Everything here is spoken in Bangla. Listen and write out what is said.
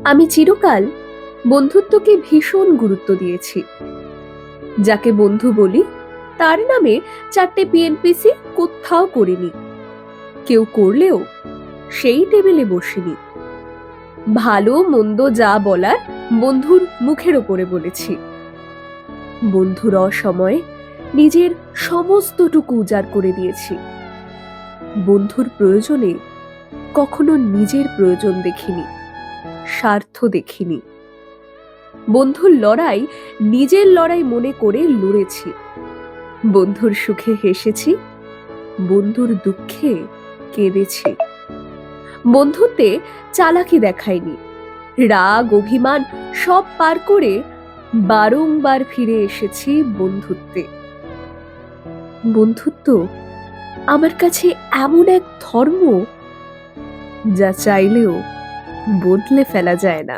আমি চিরকাল বন্ধুত্বকে ভীষণ গুরুত্ব দিয়েছি। যাকে বন্ধু বলি তার নামে 4টে পিএনপিসি কোত্থাও করিনি। কেউ করলেও সেই টেবিলে বসিনি। ভালো মন্দ যা বলার বন্ধুর মুখের ওপরে বলেছি। বন্ধুর অসময়ে নিজের সমস্তটুকু উজাড় করে দিয়েছি। বন্ধুর প্রয়োজনে কখনো নিজের প্রয়োজন দেখিনি, স্বার্থ দেখিনি। বন্ধুর লড়াই নিজের লড়াই মনে করে লড়েছি। বন্ধুর সুখে হেসেছি, বন্ধুর দুঃখে কেঁদেছি। বন্ধুত্বে চালাকি দেখাইনি, রাগ অভিমান সব পার করে বারংবার ফিরে এসেছি বন্ধুত্বে। বন্ধুত্ব আমার কাছে এমন এক ধর্ম যা চাইলেও বদলে ফেলা যায় না।